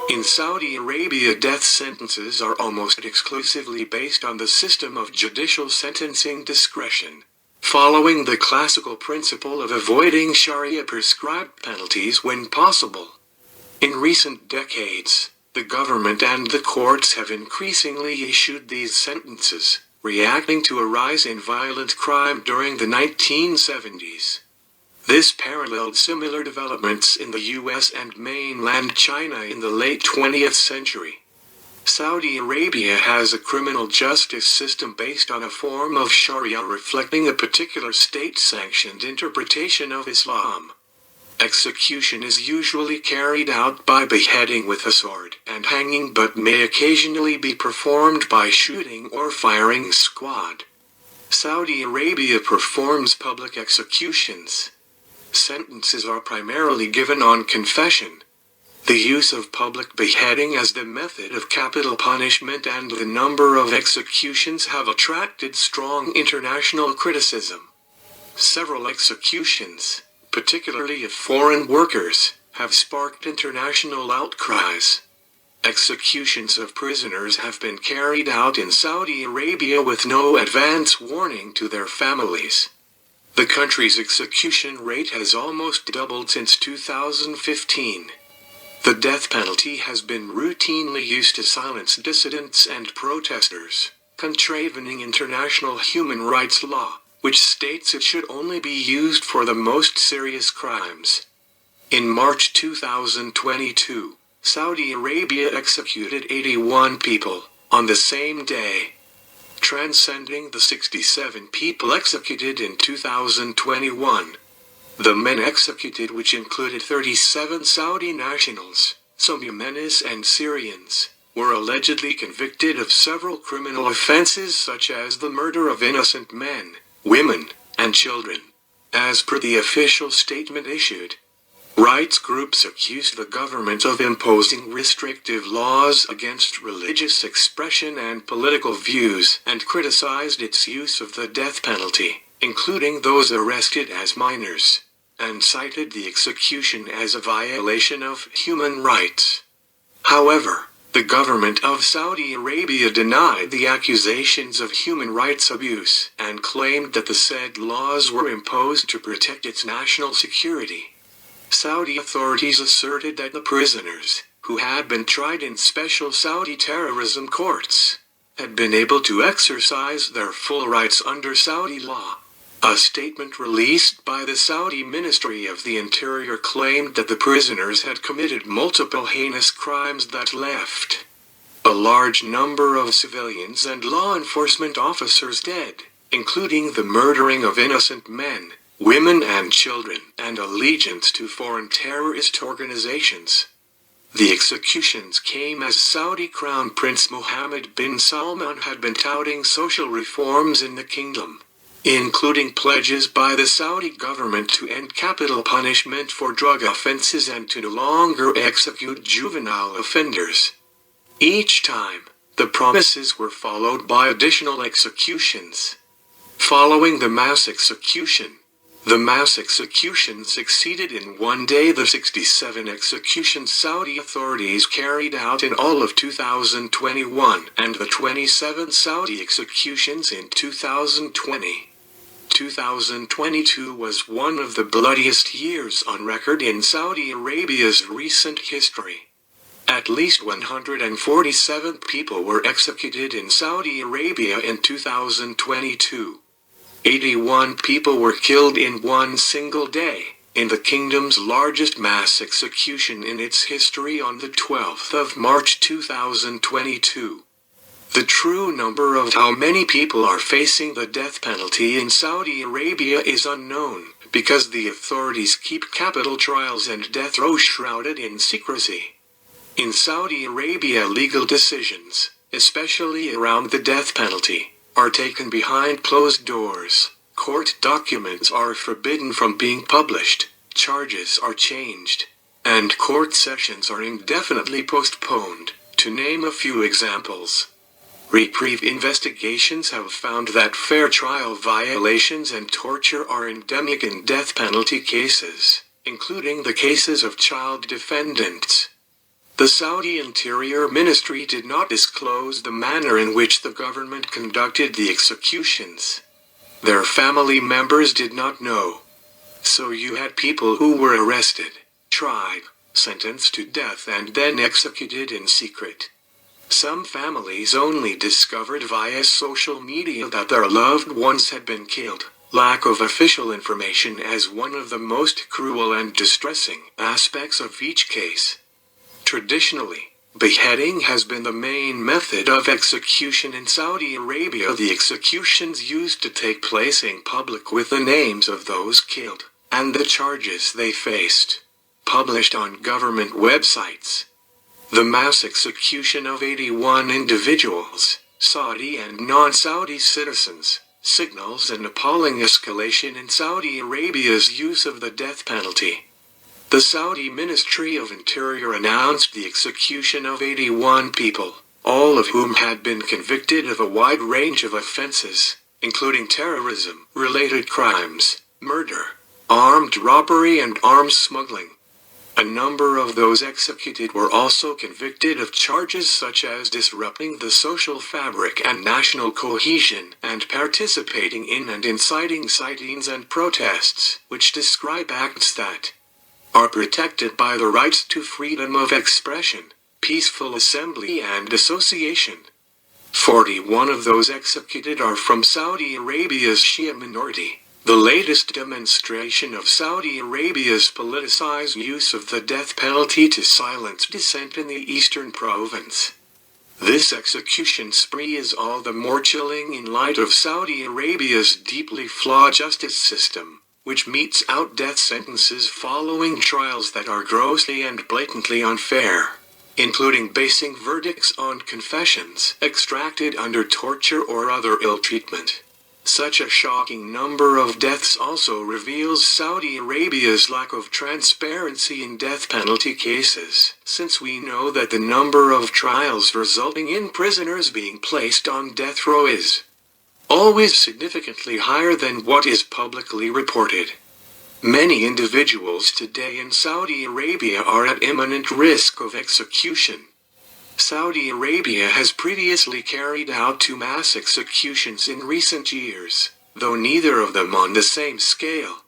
In Saudi Arabia, death sentences are almost exclusively based on the system of judicial sentencing discretion, following the classical principle of avoiding Sharia-prescribed penalties when possible. In recent decades, the government and the courts have increasingly issued these sentences, reacting to a rise in violent crime during the 1970s. This paralleled similar developments in the US and mainland China in the late 20th century. Saudi Arabia has a criminal justice system based on a form of Sharia reflecting a particular state-sanctioned interpretation of Islam. Execution is usually carried out by beheading with a sword and hanging, but may occasionally be performed by shooting or firing squad. Saudi Arabia performs public executions. Sentences are primarily given on confession. The use of public beheading as the method of capital punishment and the number of executions have attracted strong international criticism. Several executions, particularly of foreign workers, have sparked international outcries. Executions of prisoners have been carried out in Saudi Arabia with no advance warning to their families. The country's execution rate has almost doubled since 2015. The death penalty has been routinely used to silence dissidents and protesters, contravening international human rights law, which states it should only be used for the most serious crimes. In March 2022, Saudi Arabia executed 81 people on the same day, transcending the 67 people executed in 2021. The men executed, which included 37 Saudi nationals, some Yemenis and Syrians, were allegedly convicted of several criminal offenses such as the murder of innocent men, women, and children, as per the official statement issued. Rights groups accused the government of imposing restrictive laws against religious expression and political views and criticized its use of the death penalty, including those arrested as minors, and cited the execution as a violation of human rights. However, the government of Saudi Arabia denied the accusations of human rights abuse and claimed that the said laws were imposed to protect its national security. Saudi authorities asserted that the prisoners, who had been tried in special Saudi terrorism courts, had been able to exercise their full rights under Saudi law. A statement released by the Saudi Ministry of the Interior claimed that the prisoners had committed multiple heinous crimes that left a large number of civilians and law enforcement officers dead, including the murdering of innocent men, women and children, and allegiance to foreign terrorist organizations. The executions came as Saudi Crown Prince Mohammed bin Salman had been touting social reforms in the kingdom, including pledges by the Saudi government to end capital punishment for drug offenses and to no longer execute juvenile offenders. Each time, the promises were followed by additional executions. Following the mass execution succeeded in one day the 67 executions Saudi authorities carried out in all of 2021 and the 27 Saudi executions in 2020. 2022 was one of the bloodiest years on record in Saudi Arabia's recent history. At least 147 people were executed in Saudi Arabia in 2022. 81 people were killed in one single day, in the kingdom's largest mass execution in its history on the 12th of March 2022. The true number of how many people are facing the death penalty in Saudi Arabia is unknown, because the authorities keep capital trials and death row shrouded in secrecy. In Saudi Arabia, legal decisions, especially around the death penalty, are taken behind closed doors. Court documents are forbidden from being published, charges are changed, and court sessions are indefinitely postponed, to name a few examples. Reprieve investigations have found that fair trial violations and torture are endemic in death penalty cases, including the cases of child defendants. The Saudi Interior Ministry did not disclose the manner in which the government conducted the executions. Their family members did not know. So you had people who were arrested, tried, sentenced to death and then executed in secret. Some families only discovered via social media that their loved ones had been killed. Lack of official information as one of the most cruel and distressing aspects of each case. Traditionally, beheading has been the main method of execution in Saudi Arabia. The executions used to take place in public with the names of those killed, and the charges they faced, published on government websites. The mass execution of 81 individuals, Saudi and non-Saudi citizens, signals an appalling escalation in Saudi Arabia's use of the death penalty. The Saudi Ministry of Interior announced the execution of 81 people, all of whom had been convicted of a wide range of offenses, including terrorism-related crimes, murder, armed robbery and arms smuggling. A number of those executed were also convicted of charges such as disrupting the social fabric and national cohesion and participating in and inciting sit-ins and protests, which describe acts that are protected by the rights to freedom of expression, peaceful assembly and association. 41 of those executed are from Saudi Arabia's Shia minority. The latest demonstration of Saudi Arabia's politicized use of the death penalty to silence dissent in the eastern province. This execution spree is all the more chilling in light of Saudi Arabia's deeply flawed justice system, which metes out death sentences following trials that are grossly and blatantly unfair, including basing verdicts on confessions extracted under torture or other ill treatment. Such a shocking number of deaths also reveals Saudi Arabia's lack of transparency in death penalty cases, since we know that the number of trials resulting in prisoners being placed on death row is always significantly higher than what is publicly reported. Many individuals today in Saudi Arabia are at imminent risk of execution. Saudi Arabia has previously carried out 2 mass executions in recent years, though neither of them on the same scale.